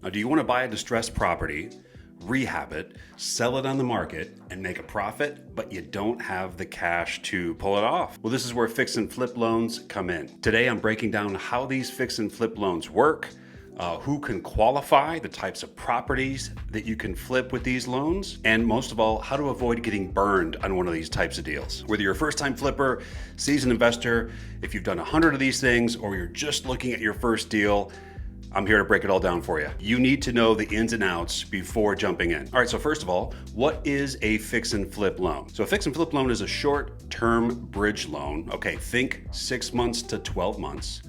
Now, do you want to buy a distressed property, rehab it, sell it on the market, and make a profit, but you don't have the cash to pull it off? Well, this is where fix and flip loans come in. Today, I'm breaking down how these fix and flip loans work, who can qualify, the types of properties that you can flip with these loans, and most of all, how to avoid getting burned on one of these types of deals. Whether you're a first-time flipper, seasoned investor, if you've done 100 of these things, or you're just looking at your first deal, I'm here to break it all down for you. You need to know the ins and outs before jumping in. All right, so first of all, what is a fix and flip loan? So a fix and flip loan is a short-term bridge loan. Okay, think 6 months to 12 months,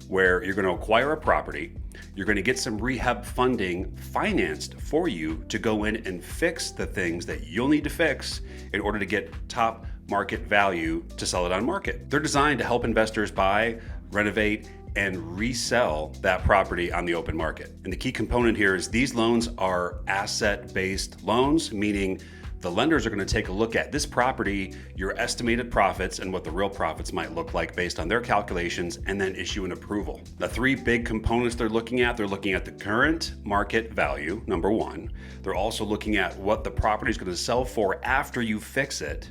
where you're going to acquire a property, you're going to get some rehab funding financed for you to go in and fix the things that you'll need to fix in order to get top market value to sell it on market. They're designed to help investors buy, renovate, and resell that property on the open market. And the key component here is these loans are asset-based loans, meaning the lenders are going to take a look at this property, your estimated profits, and what the real profits might look like based on their calculations, and then issue an approval. The three big components they're looking at the current market value, number one. They're also looking at what the property is going to sell for after you fix it.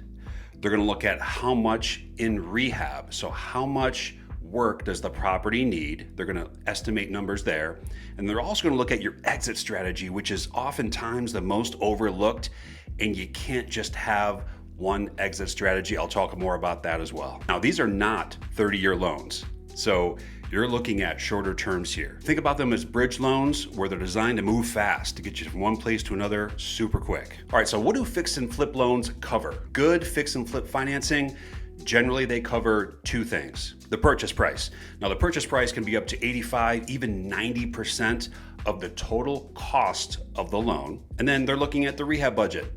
They're going to look at how much in rehab, so how much work does the property need? They're going to estimate numbers there. And they're also going to look at your exit strategy, which is oftentimes the most overlooked, and you can't just have one exit strategy. I'll talk more about that as well. Now, these are not 30-year loans. So you're looking at shorter terms here. Think about them as bridge loans where they're designed to move fast to get you from one place to another super quick. All right, so what do fix and flip loans cover? Good fix and flip financing, generally they cover two things. The purchase price. Now the purchase price can be up to 85, even 90% of the total cost of the loan. And then they're looking at the rehab budget.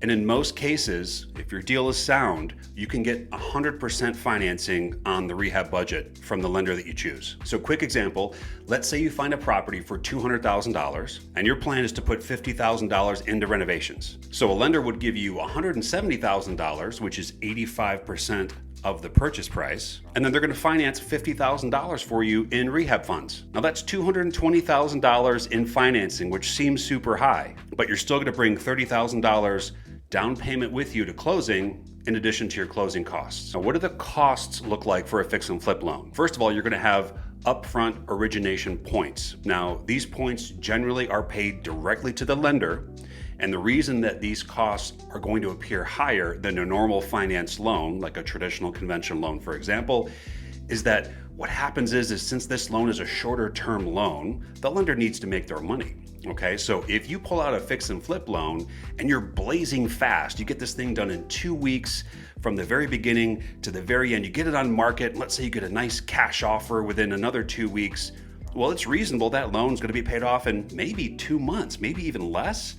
And in most cases, if your deal is sound, you can get 100% financing on the rehab budget from the lender that you choose. So quick example, let's say you find a property for $200,000 and your plan is to put $50,000 into renovations. So a lender would give you $170,000, which is 85% of the purchase price, and then they're going to finance $50,000 for you in rehab funds. Now that's $220,000 in financing, which seems super high, but you're still going to bring $30,000 down payment with you to closing in addition to your closing costs. Now, what do the costs look like for a fix and flip loan? First of all, you're going to have upfront origination points. Now, these points generally are paid directly to the lender. And the reason that these costs are going to appear higher than a normal finance loan, like a traditional conventional loan, for example, is that what happens is since this loan is a shorter term loan, the lender needs to make their money. Okay, so if you pull out a fix and flip loan and you're blazing fast, you get this thing done in 2 weeks from the very beginning to the very end, you get it on market, let's say you get a nice cash offer within another 2 weeks, well, it's reasonable that loan's going to be paid off in maybe 2 months, maybe even less.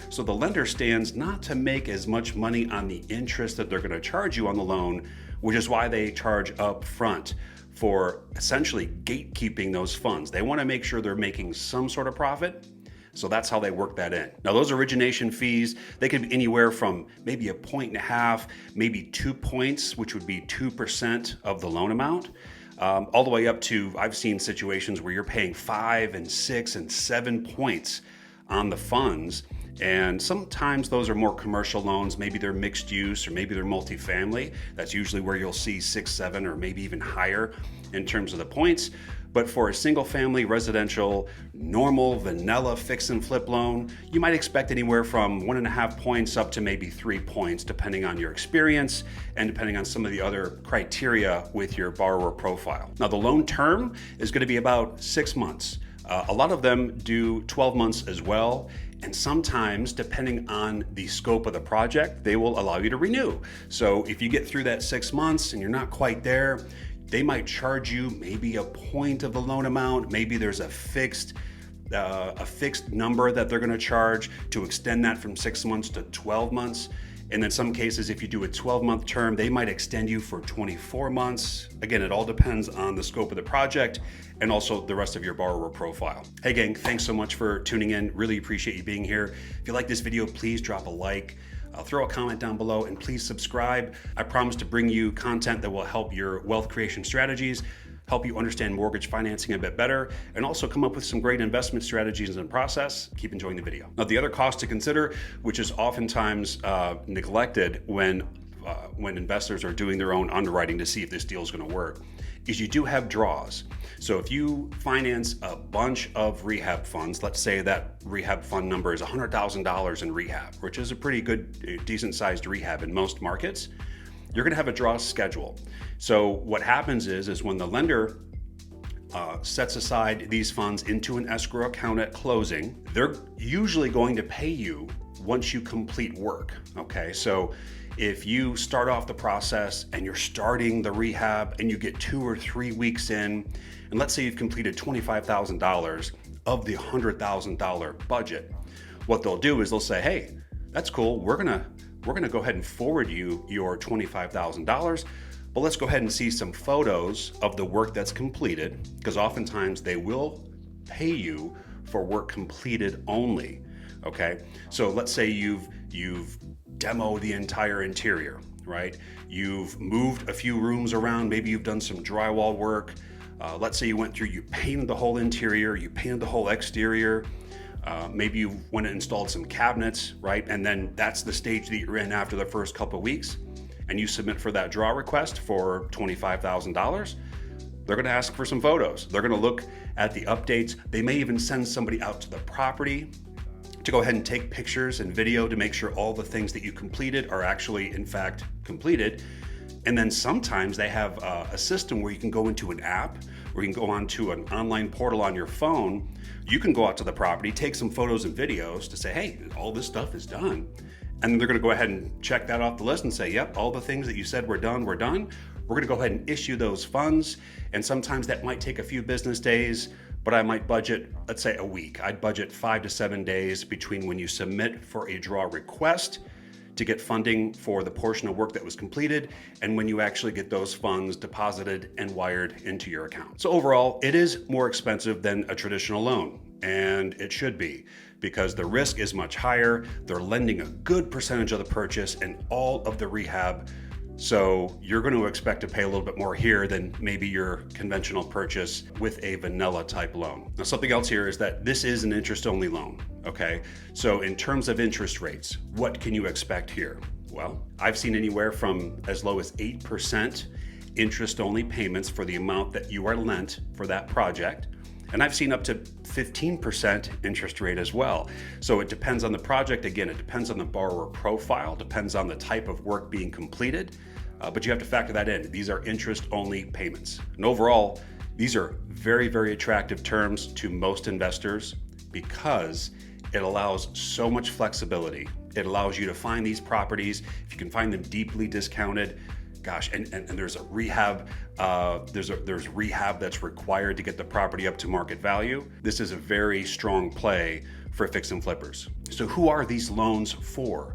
So the lender stands not to make as much money on the interest that they're going to charge you on the loan, which is why they charge up front for essentially gatekeeping those funds. They want to make sure they're making some sort of profit. So that's how they work that in. Now those origination fees, they can be anywhere from maybe 1.5, maybe 2 points, which would be 2% of the loan amount, all the way up to, I've seen situations where you're paying 5 and 6 and 7 points on the funds. And sometimes those are more commercial loans. Maybe they're mixed use or maybe they're multifamily. That's usually where you'll see 6, 7, or maybe even higher in terms of the points. But for a single family residential, normal vanilla fix and flip loan, you might expect anywhere from 1.5 points up to maybe 3 points, depending on your experience and depending on some of the other criteria with your borrower profile. Now the loan term is going to be about 6 months. A lot of them do 12 months as well. And sometimes, depending on the scope of the project, they will allow you to renew. So if you get through that 6 months and you're not quite there, they might charge you maybe a point of the loan amount. Maybe there's a fixed number that they're going to charge to extend that from 6 months to 12 months. And in some cases, if you do a 12-month term, they might extend you for 24 months. Again, it all depends on the scope of the project and also the rest of your borrower profile. Hey gang, thanks so much for tuning in. Really appreciate you being here. If you like this video, please drop a like. Throw a comment down below and please subscribe. I promise to bring you content that will help your wealth creation strategies. help you understand mortgage financing a bit better, and also come up with some great investment strategies in the process. Keep enjoying the video. Now, the other cost to consider, which is oftentimes neglected when investors are doing their own underwriting to see if this deal is going to work, is you do have draws. So if you finance a bunch of rehab funds, let's say that rehab fund number is $100,000 in rehab, which is a pretty good, decent sized rehab in most markets, you're going to have a draw schedule. So what happens is when the lender sets aside these funds into an escrow account at closing, they're usually going to pay you once you complete work. Okay, so if you start off the process and you're starting the rehab and you get 2 or 3 weeks in, and let's say you've completed $25,000 of the $100,000 budget, what they'll do is they'll say, hey, that's cool, we're gonna go ahead and forward you your $25,000, but let's go ahead and see some photos of the work that's completed, because oftentimes they will pay you for work completed only. Okay, so let's say you've demoed the entire interior, right? You've moved a few rooms around, maybe you've done some drywall work. Let's say you went through, you painted the whole interior, you painted the whole exterior. Maybe you went and installed some cabinets, right? And then that's the stage that you're in after the first couple of weeks, and you submit for that draw request for $25,000. They're gonna ask for some photos. They're gonna look at the updates. They may even send somebody out to the property to go ahead and take pictures and video to make sure all the things that you completed are actually, in fact, completed. And then sometimes they have a system where you can go into an app, or you can go onto an online portal on your phone. You can go out to the property, take some photos and videos to say, hey, all this stuff is done. And then they're gonna go ahead and check that off the list and say, yep, all the things that you said were done, we're done. We're gonna go ahead and issue those funds. And sometimes that might take a few business days, but I might budget, let's say, a week. I'd budget 5 to 7 days between when you submit for a draw request to get funding for the portion of work that was completed and when you actually get those funds deposited and wired into your account. So overall, it is more expensive than a traditional loan, and it should be, because the risk is much higher. They're lending a good percentage of the purchase and all of the rehab. So you're going to expect to pay a little bit more here than maybe your conventional purchase with a vanilla type loan. Now, something else here is that this is an interest only loan. Okay, so in terms of interest rates, what can you expect here? Well, I've seen anywhere from as low as 8% interest only payments for the amount that you are lent for that project. And I've seen up to 15% interest rate as well. So it depends on the project. Again, it depends on the borrower profile, depends on the type of work being completed, but you have to factor that in. These are interest-only payments. And overall, these are very, very attractive terms to most investors because it allows so much flexibility. It allows you to find these properties. If you can find them deeply discounted, gosh, and there's a rehab, there's rehab that's required to get the property up to market value. This is a very strong play for fix and flippers. So who are these loans for?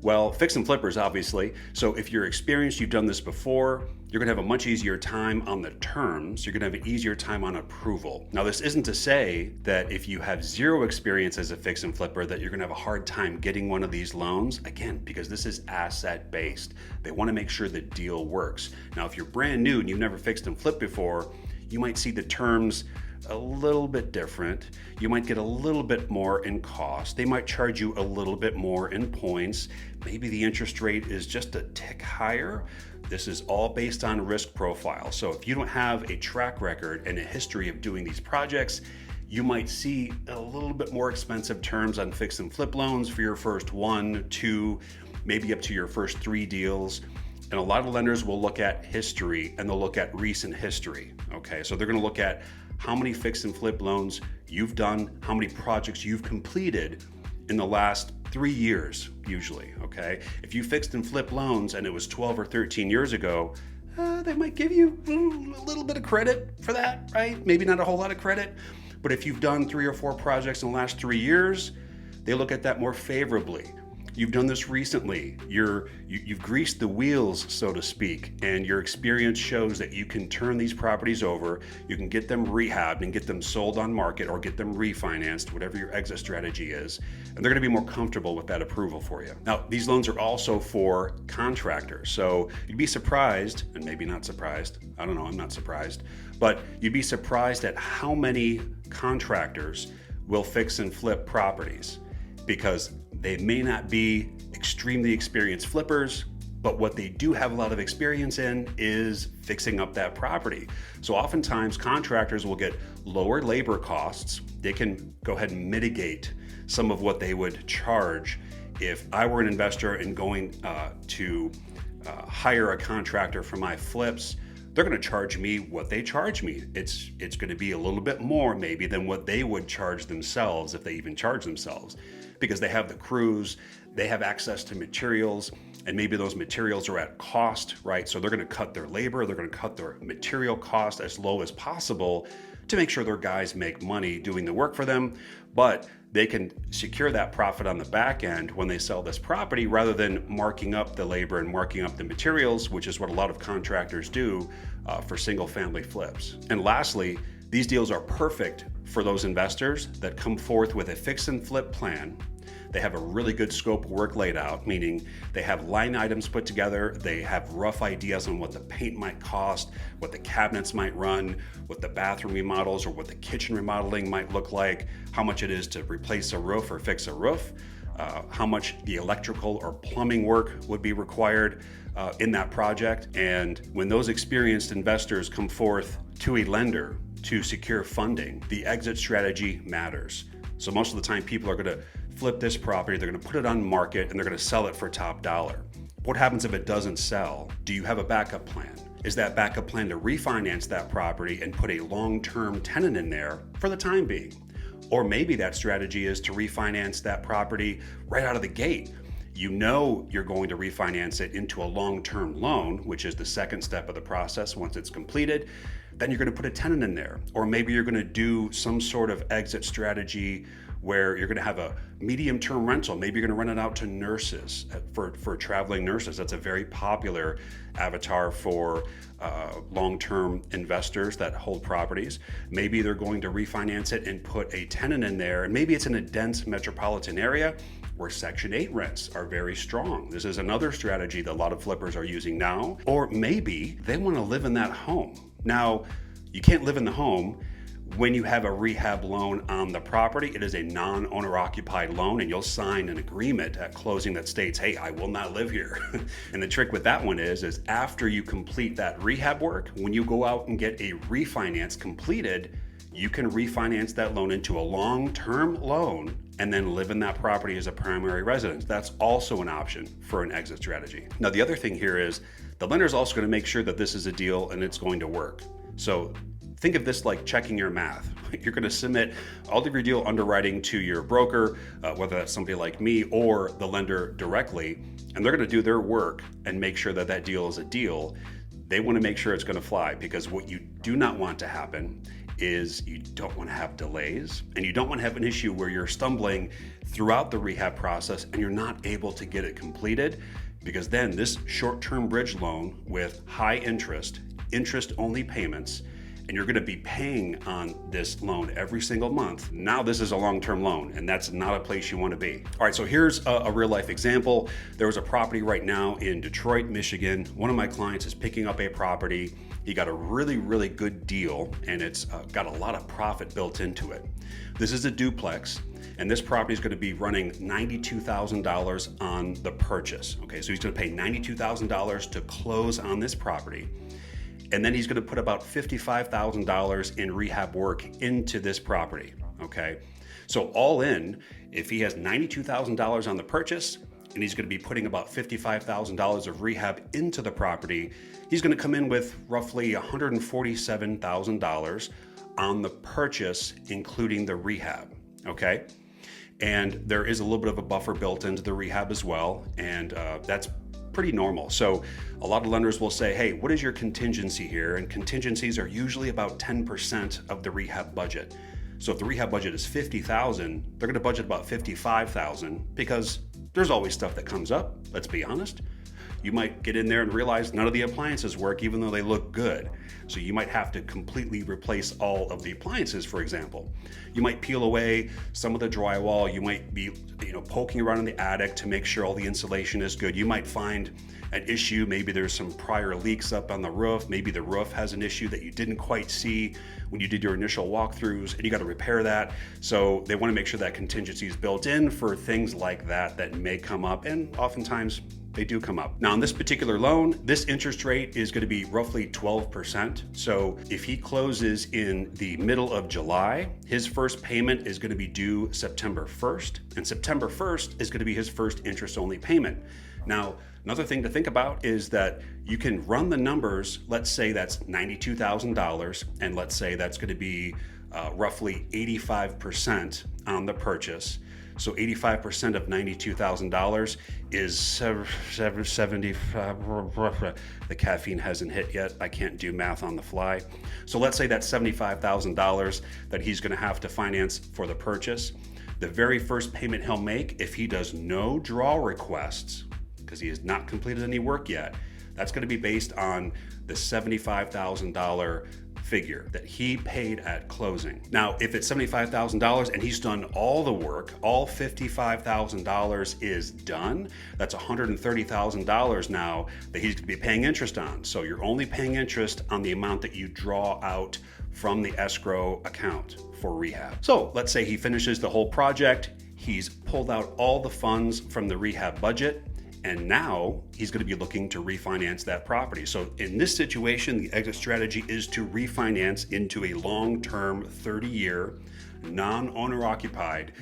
Well, fix and flippers, obviously. So if you're experienced, you've done this before, you're gonna have a much easier time on the terms. You're gonna have an easier time on approval. Now, this isn't to say that if you have zero experience as a fix and flipper that you're gonna have a hard time getting one of these loans, again, because this is asset-based. They wanna make sure the deal works. Now, if you're brand new and you've never fixed and flipped before, you might see the terms a little bit different. You might get a little bit more in cost. They might charge you a little bit more in points. Maybe the interest rate is just a tick higher. This is all based on risk profile. So if you don't have a track record and a history of doing these projects, you might see a little bit more expensive terms on fix and flip loans for your first 1, 2, maybe up to your first 3 deals. And a lot of lenders will look at history and they'll look at recent history. Okay, so they're gonna look at how many fix and flip loans you've done, how many projects you've completed in the last 3 years, usually, okay? If you fixed and flipped loans and it was 12 or 13 years ago, they might give you a little bit of credit for that, right? Maybe not a whole lot of credit, but if you've done 3 or 4 projects in the last 3 years, they look at that more favorably. you've done this recently, you've greased the wheels, so to speak, and your experience shows that you can turn these properties over, you can get them rehabbed and get them sold on market or get them refinanced, whatever your exit strategy is, and they're going to be more comfortable with that approval for you. Now, these loans are also for contractors, so you'd be surprised, and maybe not surprised, I don't know, I'm not surprised, but you'd be surprised at how many contractors will fix and flip properties, because they may not be extremely experienced flippers, but what they do have a lot of experience in is fixing up that property. So oftentimes contractors will get lower labor costs. They can go ahead and mitigate some of what they would charge if I were an investor and going to hire a contractor for my flips. They're going to charge me what they charge me. It's going to be a little bit more maybe than what they would charge themselves if they even charge themselves, because they have the crews, they have access to materials, and maybe those materials are at cost, right? So they're going to cut their labor, they're going to cut their material cost as low as possible to make sure their guys make money doing the work for them, but they can secure that profit on the back end when they sell this property, rather than marking up the labor and marking up the materials, which is what a lot of contractors do for single family flips. And lastly, these deals are perfect for those investors that come forth with a fix and flip plan. They have a really good scope of work laid out, meaning they have line items put together, they have rough ideas on what the paint might cost, what the cabinets might run, what the bathroom remodels or what the kitchen remodeling might look like, how much it is to replace a roof or fix a roof, how much the electrical or plumbing work would be required in that project. And when those experienced investors come forth to a lender to secure funding, the exit strategy matters. So most of the time people are going to flip this property, they're going to put it on market, and they're going to sell it for top dollar. What happens if it doesn't sell? Do you have a backup plan? Is that backup plan to refinance that property and put a long-term tenant in there for the time being? Or maybe that strategy is to refinance that property right out of the gate. You know you're going to refinance it into a long-term loan, which is the second step of the process once it's completed. Then you're going to put a tenant in there. Or maybe you're going to do some sort of exit strategy where you're going to have a medium-term rental. Maybe you're going to rent it out to nurses, for traveling nurses. That's a very popular avatar for long-term investors that hold properties. Maybe they're going to refinance it and put a tenant in there, and maybe it's in a dense metropolitan area where Section 8 rents are very strong. This is another strategy that a lot of flippers are using now. Or maybe they want to live in that home. Now, you can't live in the home when you have a rehab loan on the property. It is a non-owner occupied loan, and you'll sign an agreement at closing that states, hey, I will not live here. And the trick with that one is after you complete that rehab work, when you go out and get a refinance completed, you can refinance that loan into a long-term loan and then live in that property as a primary residence. That's also an option for an exit strategy. Now, the other thing here is the lender is also going to make sure that this is a deal and it's going to work. So think of this like checking your math. You're going to submit all of your deal underwriting to your broker, whether that's somebody like me or the lender directly, and they're going to do their work and make sure that that deal is a deal. They want to make sure it's going to fly, because what you do not want to happen is you don't want to have delays, and you don't want to have an issue where you're stumbling throughout the rehab process and you're not able to get it completed, because then this short-term bridge loan with high interest-only payments, and you're going to be paying on this loan every single month. Now this is a long-term loan, and that's not a place you want to be. All right, so here's a real-life example. There was a property right now in Detroit, Michigan. One of my clients is picking up a property. He got a really, really good deal, and it's got a lot of profit built into it. This is a duplex, and this property is going to be running $92,000 on the purchase. Okay, so he's going to pay $92,000 to close on this property. And then he's going to put about $55,000 in rehab work into this property, okay? So all in, if he has $92,000 on the purchase, and he's going to be putting about $55,000 of rehab into the property, he's going to come in with roughly $147,000 on the purchase, including the rehab, okay? And there is a little bit of a buffer built into the rehab as well, and that's pretty normal. So a lot of lenders will say, hey, what is your contingency here? And contingencies are usually about 10% of the rehab budget. So if the rehab budget is $50,000, they're going to budget about $55,000 because There's always stuff that comes up, let's be honest. You might get in there and realize none of the appliances work even though they look good. So you might have to completely replace all of the appliances, for example. You might peel away some of the drywall. You might be poking around in the attic to make sure all the insulation is good. You might find an issue. Maybe there's some prior leaks up on the roof. Maybe the roof has an issue that you didn't quite see when you did your initial walkthroughs, and you got to repair that. So they want to make sure that contingency is built in for things like that that may come up, and oftentimes they do come up. Now, on this particular loan, this interest rate is going to be roughly 12%. So if he closes in the middle of July, his first payment is going to be due September 1st, and September 1st is going to be his first interest-only payment. Now, another thing to think about is that you can run the numbers. Let's say that's $92,000, and let's say that's going to be roughly 85% on the purchase. So 85% of $92,000 is 75. The caffeine hasn't hit yet. I can't do math on the fly. So let's say that's $75,000 that he's going to have to finance for the purchase. The very first payment he'll make, if he does no draw requests, because he has not completed any work yet, that's going to be based on the $75,000 figure that he paid at closing. Now, if it's $75,000 and he's done all the work, all $55,000 is done, that's $130,000 now that he's going to be paying interest on. So you're only paying interest on the amount that you draw out from the escrow account for rehab. So let's say he finishes the whole project, he's pulled out all the funds from the rehab budget, and now he's going to be looking to refinance that property. So in this situation, the exit strategy is to refinance into a long-term 30-year, non-owner occupied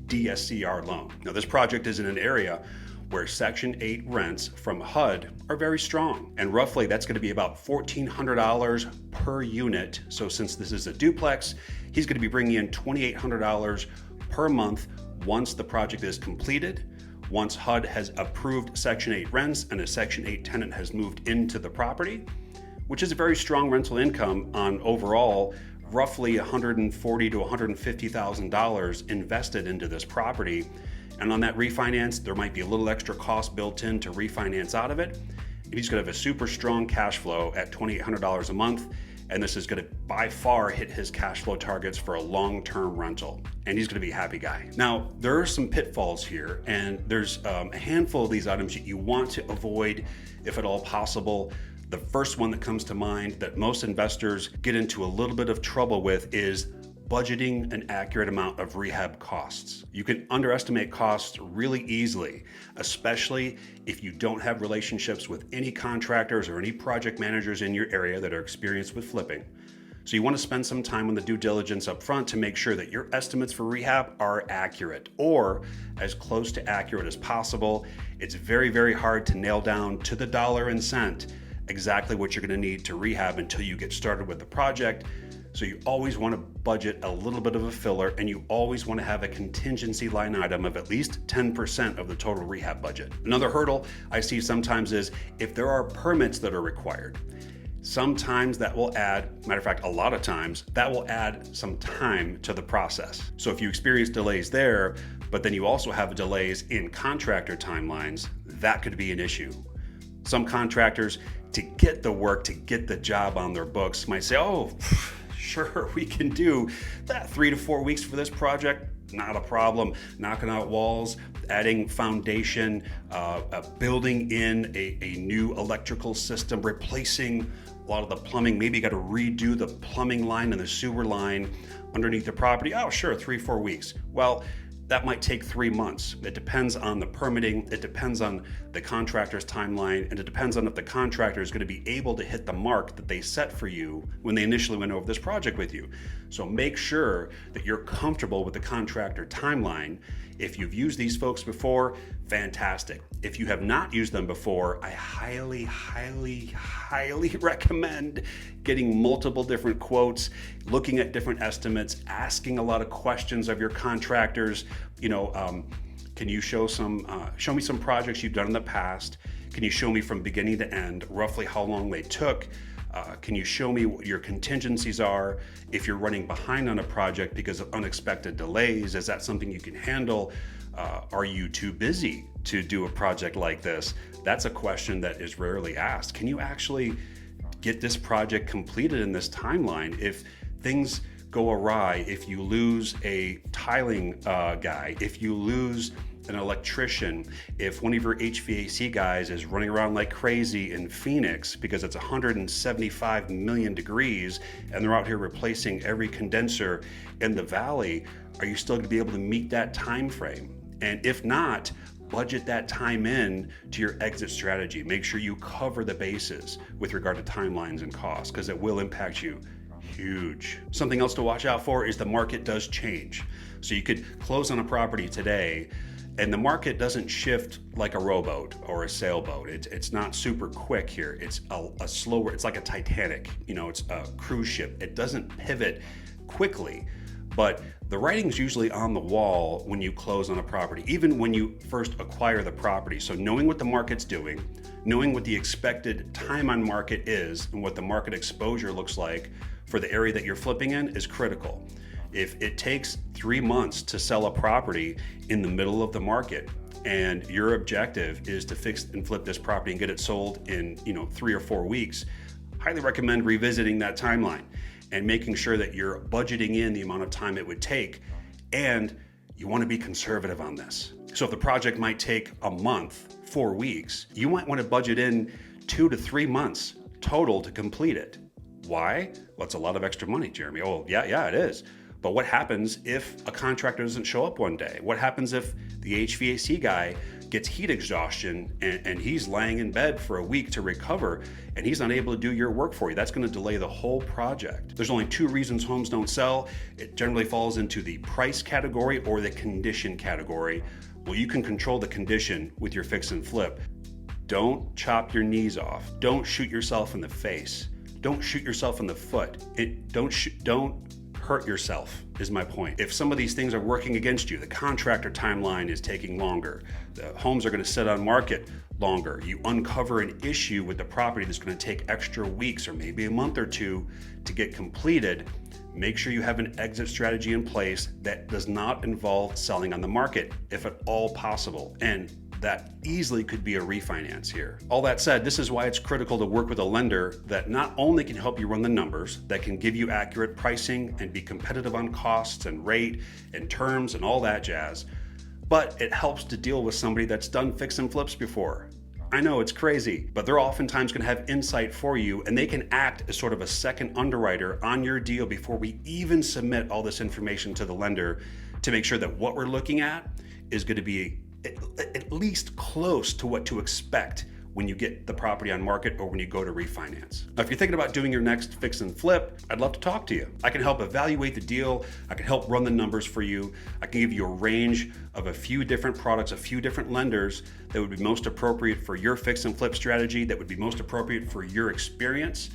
DSCR loan. Now, this project is in an area where Section 8 rents from HUD are very strong. And roughly that's going to be about $1,400 per unit. So since this is a duplex, he's going to be bringing in $2,800 per month once the project is completed. Once HUD has approved Section 8 rents and a Section 8 tenant has moved into the property, which is a very strong rental income on overall roughly $140,000 to $150,000 invested into this property. And on that refinance, there might be a little extra cost built in to refinance out of it. And he's going to have a super strong cash flow at $2,800 a month. And this is going to by far hit his cash flow targets for a long-term rental. And he's going to be a happy guy. Now, there are some pitfalls here, and there's a handful of these items that you want to avoid if at all possible. The first one that comes to mind that most investors get into a little bit of trouble with is budgeting an accurate amount of rehab costs. You can underestimate costs really easily, especially if you don't have relationships with any contractors or any project managers in your area that are experienced with flipping. So you want to spend some time on the due diligence up front to make sure that your estimates for rehab are accurate, or as close to accurate as possible. It's very, very hard to nail down to the dollar and cent exactly what you're going to need to rehab until you get started with the project. So you always want to budget a little bit of a filler, and you always want to have a contingency line item of at least 10% of the total rehab budget. Another hurdle I see sometimes is if there are permits that are required. Sometimes that will add, matter of fact, a lot of times, that will add some time to the process. So if you experience delays there, but then you also have delays in contractor timelines, that could be an issue. Some contractors, to get the work, to get the job on their books, might say, oh, sure, we can do that 3 to 4 weeks for this project. Not a problem. Knocking out walls, adding foundation, building in a new electrical system, replacing a lot of the plumbing. Maybe you got to redo the plumbing line and the sewer line underneath the property. Oh, sure, 3-4 weeks. Well, that might take 3 months. It depends on the permitting, it depends on the contractor's timeline, and it depends on if the contractor is going to be able to hit the mark that they set for you when they initially went over this project with you. So make sure that you're comfortable with the contractor timeline. If you've used these folks before, fantastic. If you have not used them before, I highly, highly, highly recommend getting multiple different quotes, looking at different estimates, asking a lot of questions of your contractors. Can you show me some projects you've done in the past? Can you show me from beginning to end roughly how long they took? Can you show me what your contingencies are? If you're running behind on a project because of unexpected delays, is that something you can handle? Are you too busy to do a project like this? That's a question that is rarely asked. Can you actually get this project completed in this timeline? If things go awry, if you lose a tiling guy, if you lose an electrician, if one of your HVAC guys is running around like crazy in Phoenix because it's 175 million degrees and they're out here replacing every condenser in the valley, are you still going to be able to meet that time frame? And if not, budget that time in to your exit strategy. Make sure you cover the bases with regard to timelines and costs, because it will impact you huge. Something else to watch out for is the market does change. So you could close on a property today and the market doesn't shift like a rowboat or a sailboat. It's not super quick here. It's a slower, it's like a Titanic, it's a cruise ship. It doesn't pivot quickly, but the writing's usually on the wall when you close on a property, even when you first acquire the property. So knowing what the market's doing, knowing what the expected time on market is and what the market exposure looks like for the area that you're flipping in is critical. If it takes 3 months to sell a property in the middle of the market and your objective is to fix and flip this property and get it sold in 3 or 4 weeks, highly recommend revisiting that timeline and making sure that you're budgeting in the amount of time it would take, and you want to be conservative on this. So if the project might take a month, 4 weeks, you might want to budget in 2 to 3 months total to complete it. Why? Well, it's a lot of extra money, Jeremy. Oh, yeah, it is. But what happens if a contractor doesn't show up one day? What happens if the HVAC guy gets heat exhaustion and he's laying in bed for a week to recover and he's unable to do your work for you? That's going to delay the whole project. There's only 2 reasons homes don't sell. It generally falls into the price category or the condition category. Well, you can control the condition with your fix and flip. Don't chop your knees off. Don't shoot yourself in the face. Don't shoot yourself in the foot. Don't hurt yourself is my point. If some of these things are working against you, the contractor timeline is taking longer, the homes are going to sit on market longer, you uncover an issue with the property that's going to take extra weeks or maybe a month or 2 to get completed, make sure you have an exit strategy in place that does not involve selling on the market, if at all possible. And that easily could be a refinance here. All that said, this is why it's critical to work with a lender that not only can help you run the numbers, that can give you accurate pricing and be competitive on costs and rate and terms and all that jazz, but it helps to deal with somebody that's done fix and flips before. I know it's crazy, but they're oftentimes going to have insight for you, and they can act as sort of a second underwriter on your deal before we even submit all this information to the lender, to make sure that what we're looking at is going to be at least close to what to expect when you get the property on market or when you go to refinance. Now, if you're thinking about doing your next fix and flip, I'd love to talk to you. I can help evaluate the deal. I can help run the numbers for you. I can give you a range of a few different products, a few different lenders that would be most appropriate for your fix and flip strategy, that would be most appropriate for your experience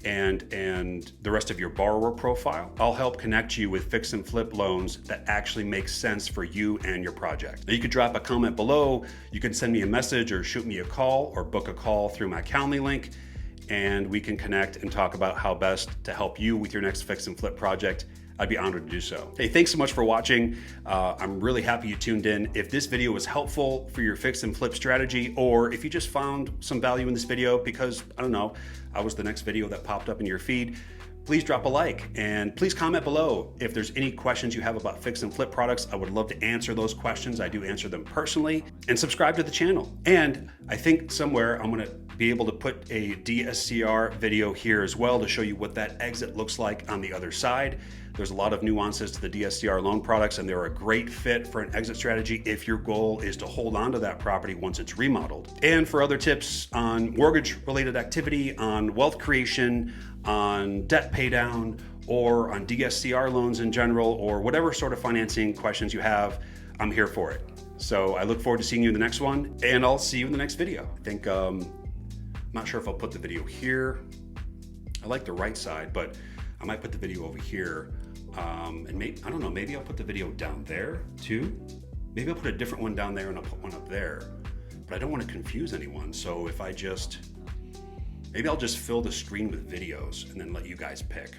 and the rest of your borrower profile. I'll help connect you with fix and flip loans that actually make sense for you and your project. Now, you could drop a comment below, you can send me a message or shoot me a call or book a call through my Calendly link, and we can connect and talk about how best to help you with your next fix and flip project. I'd be honored to do so. Hey, thanks so much for watching. I'm really happy you tuned in. If this video was helpful for your fix and flip strategy, or if you just found some value in this video because, I don't know, I was the next video that popped up in your feed, please drop a like and please comment below. If there's any questions you have about fix and flip products, I would love to answer those questions. I do answer them personally. And subscribe to the channel. And I think somewhere I'm gonna be able to put a DSCR video here as well to show you what that exit looks like on the other side. There's a lot of nuances to the DSCR loan products, and they're a great fit for an exit strategy if your goal is to hold on to that property once it's remodeled. And for other tips on mortgage-related activity, on wealth creation, on debt pay down, or on DSCR loans in general, or whatever sort of financing questions you have, I'm here for it. So I look forward to seeing you in the next one, and I'll see you in the next video. I think, I'm not sure if I'll put the video here. I like the right side, but I might put the video over here. And maybe, I don't know, maybe I'll put the video down there too. Maybe I'll put a different one down there and I'll put one up there, but I don't want to confuse anyone. So if maybe I'll just fill the screen with videos and then let you guys pick.